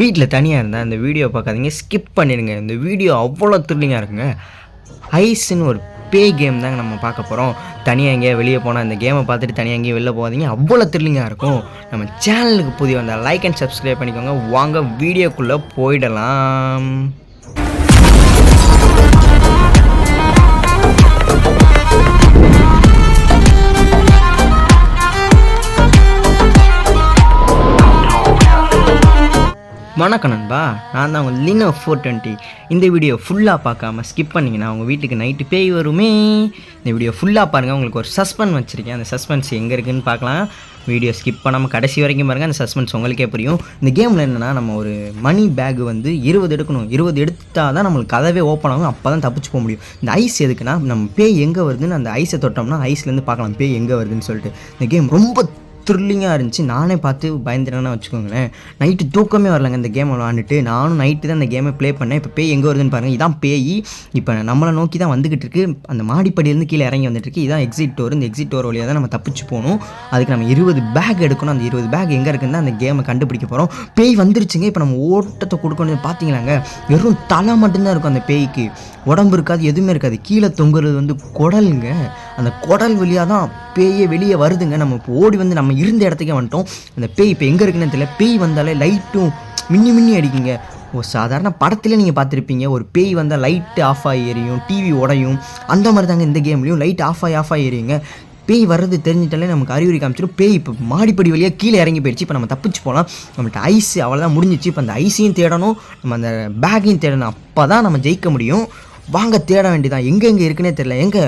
வீட்டில் தனியாக இருந்தால் இந்த வீடியோ பார்க்காதீங்க, ஸ்கிப் பண்ணிடுங்க. இந்த வீடியோ அவ்வளோ த்ரில்லிங்காக இருக்குங்க. ஐஸ்ன்னு ஒரு பேய் கேம் தாங்க நம்ம பார்க்க போகிறோம். தனியாக எங்கேயா வெளியே போனால் இந்த கேமை பார்த்துட்டு தனியாக எங்கேயும் வெளில போகாதீங்க, அவ்வளோ த்ரில்லிங்காக இருக்கும். நம்ம சேனலுக்கு புதிய வந்தால் லைக் அண்ட் சப்ஸ்கிரைப் பண்ணிக்கோங்க. வாங்க வீடியோக்குள்ளே போயிடலாம். வணக்கம் நண்பா, நான் தான் உங்கள் லினோ 420. இந்த வீடியோ ஃபுல்லாக பார்க்காம ஸ்கிப் பண்ணிங்கன்னா உங்கள் வீட்டுக்கு நைட்டு பேய் வருமே. இந்த வீடியோ ஃபுல்லாக பாருங்கள், உங்களுக்கு ஒரு சஸ்பென்ஸ் வச்சுருக்கேன். அந்த சஸ்பென்ஸ் எங்கே இருக்குதுன்னு பார்க்கலாம். வீடியோ ஸ்கிப் பண்ணாமல் கடைசி வரைக்கும் பாருங்கள், அந்த சஸ்பென்ஸ் உங்களுக்கே புரியும். இந்த கேமில் என்னென்னா, நம்ம ஒரு மணி பேக் வந்து 20 எடுக்கணும். 20 எடுத்தால் தான் நம்மளுக்கு கதவே ஓப்பன் ஆகும், அப்போ தான் தப்பிச்சு போக முடியும். இந்த ஐஸ் எதுக்குன்னா, நம்ம பேய் எங்கே வருதுன்னு அந்த ஐஸை தொட்டோம்னா ஐஸ்லேருந்து பார்க்கலாம் பேய் எங்கே வருதுன்னு சொல்லிட்டு. இந்த கேம் ரொம்ப த்ரில்லிங்காக இருந்துச்சு. நானே பார்த்து பயந்துட்டேன்னா வச்சுக்கோங்களேன். நைட்டு தூக்கமே வரலங்க இந்த கேமை விளாண்டுட்டு. நானும் நைட்டு தான் இந்த கேமை ப்ளே பண்ணேன். இப்போ பேய் எங்கே வருதுன்னு பாருங்கள். இதான் பேய் இப்போ நம்மளை நோக்கி தான் வந்துக்கிட்டு இருக்குது. அந்த மாடிப்படியிலேருந்து கீழே இறங்கி வந்துட்டுருக்கு. இதான் எக்ஸிட் டோர். இந்த எக்ஸிட் டோர் வழியாக தான் நம்ம தப்பிச்சு போகணும். அதுக்கு நம்ம 20 பேக் எடுக்கணும். அந்த 20 பேக் எங்கே இருக்குன்னு அந்த கேமை கண்டுபிடிக்க போகிறோம். பேய் வந்துருச்சுங்க. இப்போ நம்ம ஓட்டத்தை கொடுக்கணும். பார்த்தீங்களாங்க, வெறும் தலை மட்டும்தான் இருக்கும் அந்த பேய்க்கு. உடம்பு இருக்காது, எதுவுமே இருக்காது. கீழே தொங்குறது வந்து குடலுங்க. அந்த குடல் வழியாக தான் பேயே வெளியே வருதுங்க. நம்ம இப்போ ஓடி வந்து நம்ம இருந்த இடத்துக்கே வந்துட்டோம். அந்த பேய் இப்போ எங்கே இருக்குன்னு தெரியல. பேய் வந்தாலே லைட்டும் மின்னி அடிக்குங்க. ஒரு சாதாரண படத்தில் நீங்கள் பார்த்துருப்பீங்க, ஒரு பேய் வந்தால் லைட்டு ஆஃப் ஆகி எரியும், டிவி உடையும். அந்த மாதிரி தாங்க இந்த கேம்லேயும் லைட் ஆஃப் ஆகி எரியுங்க. பேய் வர்றது தெரிஞ்சிட்டாலே நமக்கு அறிகுறி காமிச்சிடும். பேய் இப்போ மாடிப்படி வழியாக கீழே இறங்கி போயிடுச்சு. இப்போ நம்ம தப்பிச்சு போகலாம். நம்மள்ட்ட ஐஸ் அவ்வளோதான் முடிஞ்சிச்சு. இப்போ அந்த ஐஸையும் தேடணும், நம்ம அந்த பேக்கையும் தேடணும். அப்போ தான் நம்ம ஜெயிக்க முடியும். வாங்க தேட வேண்டியதான். எங்கே இருக்குன்னே தெரியல. எங்கே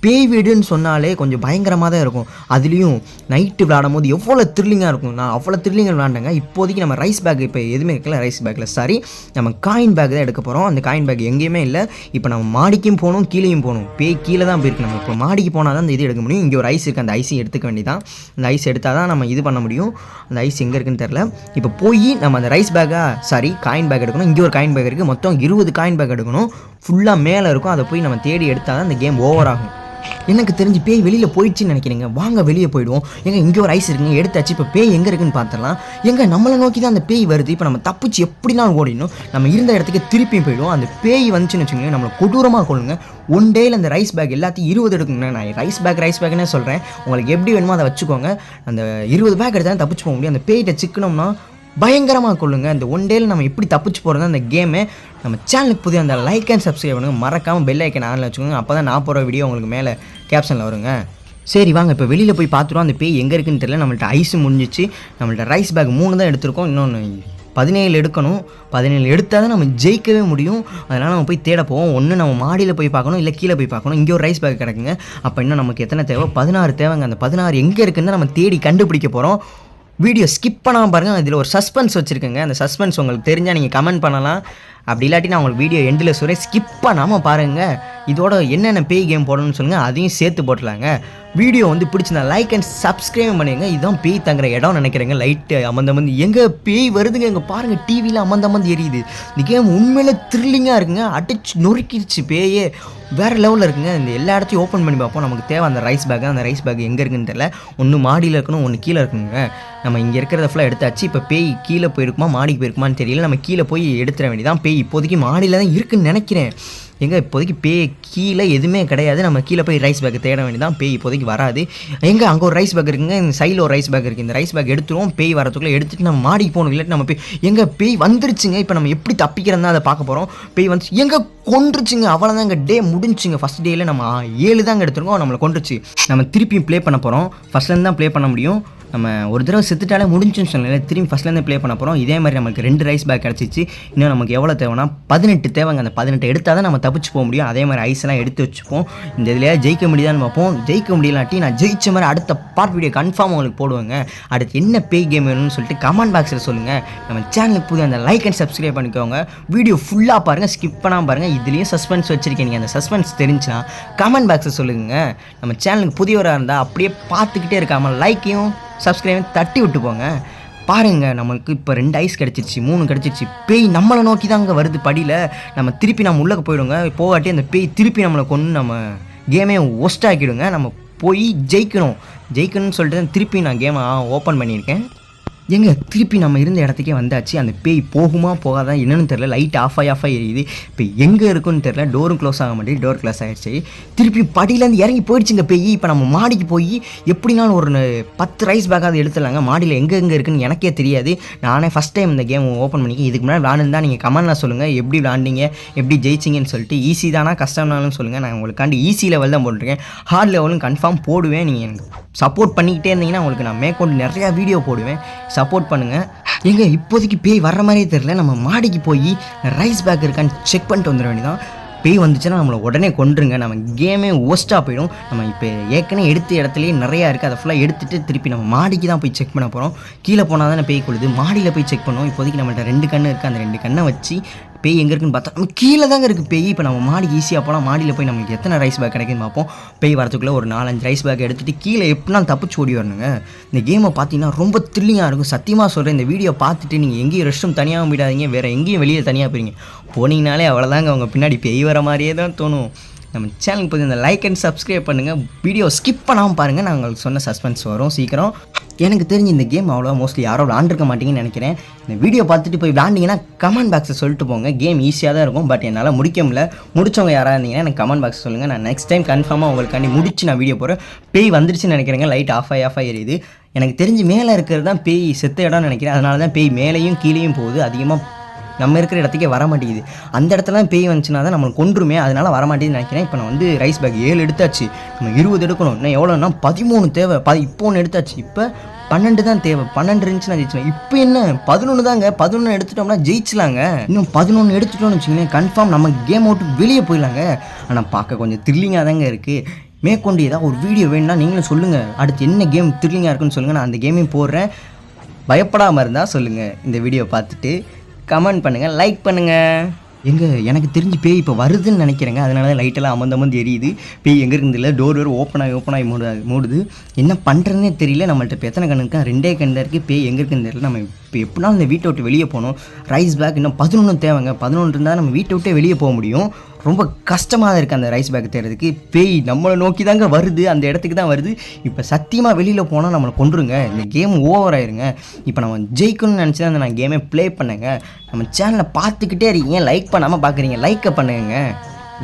பேய் வீடுன்னு சொன்னாலே கொஞ்சம் பயங்கரமாக தான் இருக்கும். அதுலேயும் நைட்டு விளாடும் போது எவ்வளோ த்ரில்லிங்காக இருக்கும். நான் அவ்வளோ த்ரில்லிங்காக விளாண்டேங்க. இப்போதைக்கு நம்ம ரைஸ் பேக் இப்போ எதுவுமே இருக்கல. ரைஸ் பேக்கில் சாரி, நம்ம காயின் பேக் தான் எடுக்க போகிறோம். அந்த காயின் பேக் எங்கேயுமே இல்லை. இப்போ நம்ம மாடிக்கும் போகணும், கீழேயும் போகணும். பேய் கீழே தான் போயிருக்கு. நம்ம இப்போ மாடிக்கு போனால் தான் அந்த இது எடுக்க முடியும். இங்கே ஒரு ஐஸ் இருக்குது, அந்த ஐஸையும் எடுத்துக்க வேண்டியதான். அந்த ஐஸ் எடுத்தால் தான் நம்ம இது பண்ண முடியும். அந்த ஐஸ் எங்கே இருக்குன்னு தெரில. இப்போ போய் நம்ம அந்த ரைஸ் காயின் பேக் எடுக்கணும். இங்கே ஒரு காயின் பேக் இருக்குது. மொத்தம் 20 காயின் பேக் எடுக்கணும். ஃபுல்லாக மேலே இருக்கும். அதை போய் நம்ம தேடி எடுத்தால் தான் அந்த கேம் ஓவர் ஆகும். எனக்கு தெரிஞ்சு பேய் வெளியில் போயிடுச்சுன்னு நினைக்கிறீங்க. வாங்க வெளியே போயிடுவோம். எங்கே இங்கே ஒரு ஐஸ் இருக்குங்க, எடுத்தாச்சு. இப்போ பேய் எங்கே இருக்குன்னு பார்த்துடலாம். எங்கே நம்மளை நோக்கி தான் அந்த பேய் வருது. இப்போ நம்ம தப்பிச்சு எப்படினாலும் ஓடிடணும். நம்ம இருந்த இடத்துக்கு திருப்பியும் போயிடுவோம். அந்த பேய் வந்துச்சுன்னு வச்சுக்கோங்களேன், நம்மளை கொடூரமாக கொள்ளுங்க. ஒன் டேயில் அந்த ரைஸ் பேக் எல்லாத்தையும் 20 எடுக்குங்க. நான் ரைஸ் பேக்னே சொல்கிறேன். உங்களுக்கு எப்படி வேணுமோ அதை வச்சுக்கோங்க. அந்த 20 பேக் எடுத்தாலும் தப்பிச்சு போக முடியும். அந்த பேய்கிட்ட சிக்கணும்னா பயங்கரமாக கொள்ளுங்க. அந்த ஒன் டேயில் நம்ம எப்படி தப்பிச்சு போகிறது அந்த கேமு. நம்ம சேனலுக்கு புதிய அந்த லைக் அண்ட் சப்ஸ்கிரைப் பண்ணுங்கள். மறக்காமல் பெல் ஐக்கன் ஆனில் வச்சுக்கோங்க. அப்போ தான் நான் போகிற வீடியோ உங்களுக்கு மேலே கேப்ஷனில் வருங்க. சரி வாங்க இப்போ வெளியில் போய் பார்த்துருவோம். அந்த பேய் எங்கே இருக்குன்னு தெரியல. நம்மள்ட்ட ஐஸு முடிஞ்சிச்சு. நம்மள்ட்ட ரைஸ் பேக் 3 தான் எடுத்திருக்கோம். இன்னொன்று 17 எடுக்கணும். 17 எடுத்தால் தான் நம்ம ஜெயிக்கவே முடியும். அதனால் நம்ம போய் தேட போவோம். ஒன்று நம்ம மாடியில் போய் பார்க்கணும், இல்லை கீழே போய் பார்க்கணும். இங்கே ஒரு ரைஸ் பேக் கிடக்குங்க. அப்போ இன்னும் நமக்கு எத்தனை தேவை? 16 தேவைங்க. அந்த 16 எங்கே இருக்குன்னு நம்ம தேடி கண்டுபிடிக்க போகிறோம். வீடியோ ஸ்கிப் பண்ணாமல் பாருங்கள். இதில் ஒரு சஸ்பென்ஸ் வச்சுருக்கேங்க. அந்த சஸ்பென்ஸ் உங்களுக்கு தெரிஞ்சால் நீங்கள் கமெண்ட் பண்ணலாம். அப்படி இல்லாட்டி நான் உங்களுக்கு வீடியோ எண்டில் சொல்கிறேன், ஸ்கிப் பண்ணாமல் பாருங்கள். இதோட என்னென்ன பேய் கேம் போடணும்னு சொல்லுங்கள், அதையும் சேர்த்து போட்டலாங்க. வீடியோ வந்து பிடிச்சிருந்தா லைக் அண்ட் சப்ஸ்கிரைப் பண்ணுங்க. இதுதான் பேய் தங்குற இடம் நினைக்கிறேங்க. லைட்டு அமர்ந்து எங்கே பேய் வருதுங்க. எங்கே பாருங்கள், டிவியில் அமர்ந்து எரியுது. இந்த கேம் உண்மையிலே த்ரில்லிங்காக இருக்குங்க. அடிச்சு நொறுக்கிடுச்சு பேயே. வேறு லெவலில் இருக்குங்க. இந்த எல்லா இடத்தையும் ஓப்பன் பண்ணி பார்ப்போம். நமக்கு தேவை அந்த ரைஸ் பேக். அந்த ரைஸ் பேக் எங்கே இருக்குன்னு தெரியல. ஒன்று மாடியில் இருக்கணும், ஒன்று கீழே இருக்குங்க. நம்ம இங்கே இருக்கிறத ஃபுல்லாக எடுத்தாச்சு. இப்போ பேய் கீழே போயிருக்குமா மாடிக்கு போயிருக்குமான்னு தெரியல. நம்ம கீழே போய் எடுத்துட வேண்டியதான். பேய் இப்போதைக்கு மாடியில் தான் இருக்குதுன்னு நினைக்கிறேன். எங்கே இப்போதைக்கு பேய் கீழே எதுவுமே கிடையாது. நம்ம கீழே போய் ரைஸ் பேக் தேட வேண்டியதான். பேய் இப்போதைக்கு வராது. எங்கே அங்கே ஒரு ரைஸ் பேக் இருக்குங்க. இந்த சைடில் ஒரு ரைஸ் பேக் இருக்குது. இந்த ரைஸ் பேக் எடுத்துருவோம். பேய் வரத்துக்குள்ளே எடுத்துகிட்டு நம்ம மாடிக்கு போகணும். இல்லாட்டி நம்ம எங்கே பேய் வந்துருச்சுங்க. இப்போ நம்ம எப்படி தப்பிக்கிறதா அதை பார்க்க போகிறோம். பேய் வந்துச்சு, எங்கே கொன்றுச்சுங்க. அவ்வளோதான், எங்கள் டே முடிஞ்சுங்க. ஃபஸ்ட் டேயில் நம்ம 7 தாங்க எடுத்துருக்கோம். நம்மளை கொன்றுச்சு. நம்ம திருப்பியும் ப்ளே பண்ண போகிறோம். ஃபஸ்ட்லேருந்து தான் ப்ளே பண்ண முடியும். நம்ம ஒரு தடவை செத்துட்டாலே முடிஞ்சுன்னு சொன்னேன். திரும்பி ஃபஸ்ட்லேருந்து ப்ளே பண்ண போகிறோம். இதே மாதிரி நமக்கு 2 ரைஸ் பேக் கிடச்சிச்சு. இன்னும் நமக்கு எவ்வளோ தேவைன்னா 18 தேவைங்க. அந்த 18 எடுத்தால் தான் நம்ம தப்பிச்சு போக முடியும். அதே மாதிரி ஐஸ்லாம் எடுத்து வச்சுப்போம். இந்த இதில் ஜெயிக்க முடியுதான்னு பார்ப்போம். ஜெயிக்க முடியலாட்டி நான் ஜெயிச்ச மாதிரி அடுத்த பார்ட் வீடியோ கன்ஃபார்ம் உங்களுக்கு போடுவேங்க. அடுத்து என்ன பேய் கேம் வேணும்னு சொல்லிட்டு கமெண்ட் பாக்ஸில் சொல்லுங்கள். நம்ம சேனலுக்கு புதிய அந்த லைக் அண்ட் சப்ஸ்கிரைப் பண்ணிக்கோங்க. வீடியோ ஃபுல்லாக பாருங்கள், ஸ்கிப் பண்ணாமல் பாருங்கள். இதுலேயும் சஸ்பென்ஸ் வச்சுருக்கேன். நீங்கள் அந்த சஸ்பென்ஸ் தெரிஞ்சுன்னா கமெண்ட் பாக்ஸில் சொல்லுங்கள். நம்ம சேனலுக்கு புதியவராக இருந்தால் அப்படியே பார்த்துக்கிட்டே இருக்காமல் லைக்கையும் சப்ஸ்கிரைப் தட்டி விட்டு போங்க. பாருங்கள், நம்மளுக்கு இப்போ 2 ஐஸ் கிடச்சிருச்சு, 3 கிடச்சிருச்சு. பேய் நம்மளை நோக்கி தான் அங்கே வருது படியில். நம்ம திருப்பி நம்ம உள்ளே போயிடுங்க. போகாட்டி அந்த பேய் திருப்பி நம்மளை கொண்டு நம்ம கேமே ஒஸ்ட் ஆக்கிடுங்க. நம்ம போய் ஜெயிக்கணும்னு சொல்லிட்டு திருப்பி நான் கேமை ஓப்பன் பண்ணியிருக்கேன். எங்க திருப்பி நம்ம இருந்த இடத்துக்கே வந்தாச்சு. அந்த பேய் போகுமா போகாதான் என்னன்னு தெரியல. லைட் ஆஃப் ஆகி எரியுது. இப்போ எங்கே இருக்குன்னு தெரியல. டோரும் க்ளோஸ் ஆக மாட்டேங்குது. டோர் க்ளோஸ் ஆகிடுச்சு. திருப்பி படியிலேருந்து இறங்கி போயிடுச்சுங்க பேய். இப்போ நம்ம மாடிக்கு போய் எப்படினாலும் ஒரு 10 ரைஸ் பேக்காவது எடுத்துடலாங்க. மாடியில் எங்கே இருக்குன்னு எனக்கே தெரியாது. நானே ஃபஸ்ட் டைம் இந்த கேம் ஓப்பன் பண்ணிக்க. இதுக்கு முன்னாடி விளாண்டுருந்தா நீங்கள் கமெண்ட்லாம் சொல்லுங்கள், எப்படி விளாண்டிங்க, எப்படி ஜெயிச்சிங்கன்னு சொல்லிட்டு. ஈஸி தானா கஷ்டம்னாலும் சொல்லுங்கள். நான் உங்களுக்காண்டி ஈஸி லெவல் தான் போட்டிருக்கேன். ஹார்ட் லெவலும் கன்ஃபார்ம் போடுவேன். நீங்கள் எனக்கு சப்போர்ட் பண்ணிக்கிட்டே இருந்தீங்கன்னா உங்களுக்கு நான் மேற்கொண்டு நிறையா வீடியோ போடுவேன். சப்போர்ட் பண்ணுங்கள். எங்க இப்போதைக்கு பேய் வர்ற மாதிரியே தெரில. நம்ம மாடிக்கு போய் ரைஸ் பேக் இருக்கான்னு செக் பண்ணிட்டு வந்துட வேண்டியதான். பேய் வந்துச்சுன்னா நம்மளை உடனே கொண்டுருங்க. நம்ம கேமே ஒஸ்ட்டாக போயிடும். நம்ம இப்போ ஏற்கனவே எடுத்த இடத்துலையே நிறையா இருக்குது. அதை ஃபுல்லாக எடுத்துகிட்டு திருப்பி நம்ம மாடிக்கு தான் போய் செக் பண்ண போகிறோம். கீழே போனால் தானே பேய் கொள்ளுது. மாடியில் போய் செக் பண்ணுவோம். இப்போதைக்கு நம்மள்ட்ட 2 கண்ணு இருக்குது. அந்த 2 கண்ணை வச்சு பேய் எங்கே இருக்குன்னு பார்த்தா நம்ம கீழே தாங்க இருக்குது பேய். இப்போ நம்ம மாடிக்கு ஈஸியாக போனால் மாடியில் போய் நம்மளுக்கு எத்தனை ரைஸ் பேக் கிடைக்குன்னு பார்ப்போம். பேய் வரத்துக்குள்ளே ஒரு 4-5 ரைஸ் பேக் எடுத்துகிட்டு கீழே எப்படினாலும் தப்பிச்சு ஓடி வரணுங்க. இந்த கேமை பார்த்தீங்கன்னா ரொம்ப த்ரில்லிங்காக இருக்கும். சத்தியமாக சொல்கிறேன். இந்த வீடியோ பார்த்துட்டு நீங்கள் எங்கேயும் ரெஸ்ட் ரூம் தனியாகவும் போயிடாதீங்க. வேறு எங்கேயும் வெளியே தனியாக போயிருங்க. போனீங்கனாலே அவ்வளோதாங்க. அவங்க பின்னாடி பேய் வர மாதிரியே தான் தோணும். நம்ம சேனலுக்கு போய் இந்த லைக் அண்ட் சப்ஸ்கிரைப் பண்ணுங்கள். வீடியோ ஸ்கிப் பண்ணாமல் பாருங்கள். நான் உங்களுக்கு சொன்ன சஸ்பென்ஸ் வரும் சீக்கிரம். எனக்கு தெரிஞ்சு இந்த கேம் அவ்வளோ மோஸ்ட்லி யாரும் விளாண்டுருக்க மாட்டீங்கன்னு நினைக்கிறேன். இந்த வீடியோ பார்த்துட்டு போய் விளாண்டிங்கன்னா கமெண்ட் பாக்ஸை சொல்லிட்டு போங்க. கேம் ஈஸியாக தான் இருக்கும். பட் என்னால் முடிக்க முடியல. முடிச்சவங்க யாராக இருந்தீங்கன்னா எனக்கு கமெண்ட் பாக்ஸ் சொல்லுங்கள். நான் நெக்ஸ்ட் டைம் கன்ஃபார்மாக உங்களுக்காண்டி முடிச்சு நான் வீடியோ போகிறேன். பேய் வந்துருச்சுன்னு நினைக்கிறேங்க. லைட் ஆஃப் ஆகி எரியுது. எனக்கு தெரிஞ்சு மேலே இருக்கிறது தான் பேய் செத்த இடம்னு நினைக்கிறேன். அதனால தான் பேய் மேலேயும் கீழேயும் போகுது. அதிகமாக நம்ம இருக்கிற இடத்துக்கே வர மாட்டேங்குது. அந்த இடத்துல பேய் வந்துச்சுன்னா தான் நம்மளுக்கு கொன்றுமே. அதனால் வர மாட்டேங்குதுன்னு நினைக்கிறேன். இப்போ நான் வந்து ரைஸ் பேக் 7 எடுத்தாச்சு. நம்ம 20 எடுக்கணும். இன்னும் எவ்வளோன்னா 13 தேவை. இப்போ ஒன்று எடுத்தாச்சு. இப்போ 12 தான் தேவை. 12 இருந்துச்சுன்னா ஜெயிச்சலாம். இப்போ என்ன 11 தாங்க. 11 எடுத்துட்டோம்னா ஜெயிச்சலாங்க. இன்னும் 11 எடுத்துட்டோம்னு வச்சுக்கோங்களேன், கன்ஃபார்ம் நம்ம கேம் அவுட்டு வெளியே போயிடலாங்க. ஆனால் பார்க்க கொஞ்சம் த்ரில்லிங்காக தாங்க இருக்குது. மேற்கொண்டு ஏதாவது ஒரு வீடியோ வேணும்னா நீங்களும் சொல்லுங்கள். அடுத்து என்ன கேம் த்ரில்லிங்காக இருக்குன்னு சொல்லுங்கள். நான் அந்த கேமையும் போடுறேன். பயப்படாமல் இருந்தால் சொல்லுங்கள். இந்த வீடியோ பார்த்துட்டு கமெண்ட் பண்ணுங்கள், லைக் பண்ணுங்கள். எனக்கு தெரிஞ்சு பேய் இப்போ வருதுன்னு நினைக்கிறேங்க. அதனால தான் லைட்டெல்லாம் அமர்ந்து எரியுது. பேய் எங்கே இருக்குது இல்லை. டோர் ஓப்பன் ஆகி மூடுது. என்ன பண்ணுறதுனே தெரியல. நம்மள்ட்ட இப்போ எத்தனை கண்ணு இருக்கா? 2 கண்ணு தான் இருக்குது. பேய் எங்கே இருக்குன்னு தெரியல. நம்ம இப்போ எப்படினாலும் இந்த வீட்டை விட்டு வெளியே போகணும். ரைஸ் பேக் இன்னும் 11 தேவைங்க. 11 இருந்தால் நம்ம வீட்டை விட்டே வெளியே போக முடியும். ரொம்ப கஷ்டமாக தான் இருக்குது அந்த ரைஸ் பேக் தேடுறதுக்கு. பேய் நம்மளை நோக்கி தாங்க வருது. அந்த இடத்துக்கு தான் வருது. இப்போ சத்தியமாக வெளியில் போனால் நம்மளை கொண்டுருங்க. இந்த கேம் ஓவர் ஆயிருங்க. இப்போ நம்ம ஜெயிக்கணும்னு நினச்சி தான் நான் கேமே ப்ளே பண்ணுங்க. நம்ம சேனலை பார்த்துக்கிட்டே இருக்கீங்க, லைக் பண்ணாமல் பார்க்குறீங்க. லைக்கை பண்ணுங்க.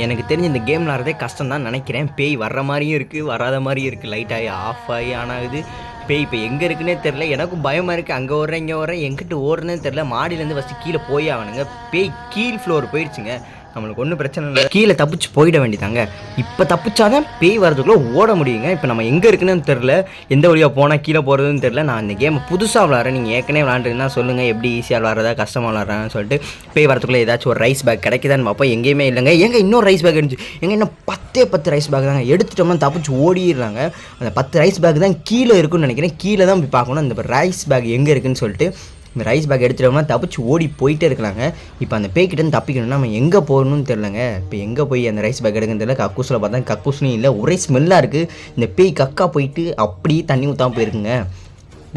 எனக்கு தெரிஞ்ச இந்த கேம் விளாட்றதே கஷ்டம் தான் நினைக்கிறேன். பேய் வர்ற மாதிரியும் இருக்குது, வராத மாதிரியும் இருக்குது. லைட் ஆகி ஆஃப் ஆகி ஆனாகுது. பேய் இப்போ எங்கே இருக்குன்னே தெரில. எனக்கும் பயமாக இருக்குது. அங்கே ஓடுறேன் இங்கே ஓடுறேன், எங்கிட்ட ஓடுறேன்னு தெரில. மாடியிலேருந்து ஃபஸ்ட்டு கீழே போய் ஆகணுங்க. பேய் கீழ் ஃப்ளோர் போயிடுச்சுங்க. நம்மளுக்கு ஒன்றும் பிரச்சனை இல்லை. கீழே தப்பிச்சு போயிட வேண்டியதாங்க. இப்போ தப்பிச்சாதான் பேய் வரதுக்குள்ளே ஓட முடியுங்க. இப்போ நம்ம எங்கே இருக்குன்னு தெரில. எந்த வழியாக போனால் கீழே போகிறதுன்னு தெரில. நான் இந்த கேமை புதுசாக விளாட்றேன். நீங்கள் ஏற்கனவே விளாண்டுருந்தா சொல்லுங்கள், எப்படி ஈஸியாக விளாட்றதா கஷ்டமாக விளாட்றான்னு சொல்லிட்டு. பேய் வரதுக்குள்ளே ஏதாச்சும் ஒரு ரைஸ் பேக் கிடைக்குதான்னு பார்ப்போம். எங்கேயுமே இல்லைங்க. இன்னொரு ரைஸ் பேக் இருந்துச்சு. இன்னும் 10 ரைஸ் பேக் தாங்க. எடுத்துட்டோம்னா தப்பிச்சு ஓடிடுறாங்க. அந்த 10 ரைஸ் பேக் தான் கீழே இருக்குன்னு நினைக்கிறேன். கீழே தான் போய் பார்க்கணும் அந்த ரைஸ் பேக் எங்கே இருக்குன்னு சொல்லிட்டு. இந்த ரைஸ் பேக் எடுத்துட்டோம்னா தப்பிச்சு ஓடி போயிட்டே இருக்கலாங்க. இப்போ அந்த பேய்கிட்டேருந்து தப்பிக்கணும்னா நம்ம எங்கே போகணும்னு தெரிலங்க. இப்போ எங்கே போய் அந்த ரைஸ் பேக் எடுக்குன்னு தெரியல. கக்கூஸில் பார்த்தா கக்கூஸ்லையும் இல்லை. ஒரே ஸ்மெல்லாக இருக்குது. இந்த பேய் கக்கா போயிட்டு அப்படியே தண்ணி ஊற்றாமல் போயிருக்குங்க.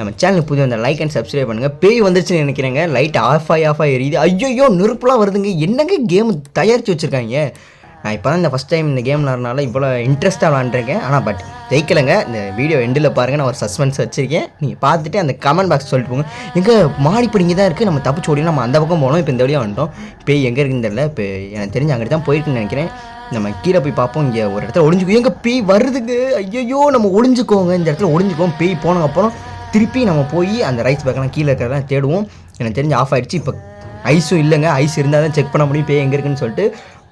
நம்ம சேனலுக்கு புதிய அந்த லைக் அண்ட் சப்ஸ்கிரைப் பண்ணுங்கள். பேய் வந்துருச்சுன்னு நினைக்கிறேங்க. லைட் ஆஃப் ஆகி எரியுது. ஐயோ நெருப்புலாம் வருதுங்க. என்னங்க கேம் தயாரித்து வச்சுருக்காங்க. நான் இப்போ தான் இந்த ஃபஸ்ட் டைம் இந்த கேம் விளாட்றனால இவ்வளோ இன்ட்ரெஸ்ட்டாக விளாண்டுருக்கேன். ஆனால் பட் ஜெயிக்கலைங்க. இந்த வீடியோ எண்டில் பாருங்கள். நான் ஒரு சஸ்பென்ஸ் வச்சுருக்கேன். நீங்கள் பார்த்துட்டு அந்த கமெண்ட் பாக்ஸ் சொல்லிட்டு போங்க. எங்கே மாடிப்படி இங்கே தான் இருக்குது. நம்ம தப்பிச்சு ஓடி நம்ம அந்த பக்கம் போனோம். இப்போ இந்த வழியாக வந்துட்டோம். பேய் எங்கே இருக்குன்னு தெரியல. இப்போ எனக்கு தெரிஞ்சு அங்கிட்டு தான் போயிருக்குன்னு நினைக்கிறேன். நம்ம கீழே போய் பார்ப்போம். இங்கே ஒரு இடத்துல ஒளிஞ்சுக்கோ. எங்கே பேய் வருதுங்க. ஐயோ நம்ம ஒளிஞ்சுக்கோங்க. இந்த இடத்துல ஒளிஞ்சுக்கோம். பேய் போனதுக்கு அப்புறம் திருப்பி நம்ம போய் அந்த ரைஸ் பேக்கெலாம் கீழே இருக்கிறதெல்லாம் தேடுவோம். எனக்கு தெரிஞ்சு ஆஃப் ஆகிடுச்சு. இப்போ ஐஸும் இல்லைங்க. ஐஸ் இருந்தால் தான் செக் பண்ண முடியும் பேய் எங்கே இருக்குன்னு சொல்லிட்டு.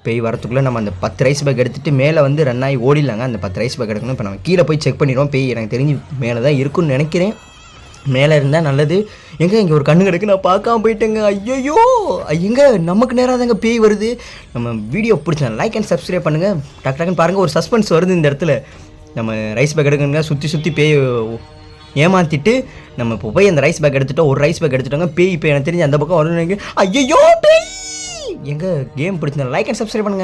பேய் வரத்துக்குள்ளே நம்ம அந்த 10 ரைஸ் பேக் எடுத்துகிட்டு மேலே வந்து ரன் ஆகி ஓடிடலாங்க. அந்த 10 ரைஸ் பேக் எடுக்கணும். இப்போ நம்ம கீழே போய் செக் பண்ணிடுவோம். பேய் எனக்கு தெரிஞ்சு மேலே தான் இருக்குன்னு நினைக்கிறேன். மேலே இருந்தால் நல்லது. இங்கே ஒரு கண்ணு கிடக்கு. நான் பார்க்காம போயிட்டேங்க. ஐயோ நமக்கு நேராக தாங்க பேய் வருது. நம்ம வீடியோ பிடிச்சா லைக் அண்ட் சப்ஸ்கிரைப் பண்ணுங்கள். டக்குன்னு பாருங்கள். ஒரு சஸ்பென்ஸ் வருது இந்த இடத்துல. நம்ம ரைஸ் பேக் எடுக்கணுங்க. சுற்றி பேய் ஏமாற்றிட்டு நம்ம இப்போ போய் அந்த ரைஸ் பேக் எடுத்துட்டோம். ஒரு ரைஸ் பேக் எடுத்துட்டோங்க. பேய் இப்போ எனக்கு தெரிஞ்சு அந்த பக்கம் வரணும். ஐயோ பேய் கேம் பிடிச்சிருந்தா லைக் அண்ட் சப்ஸ்கிரைப் பண்ணுங்கள்.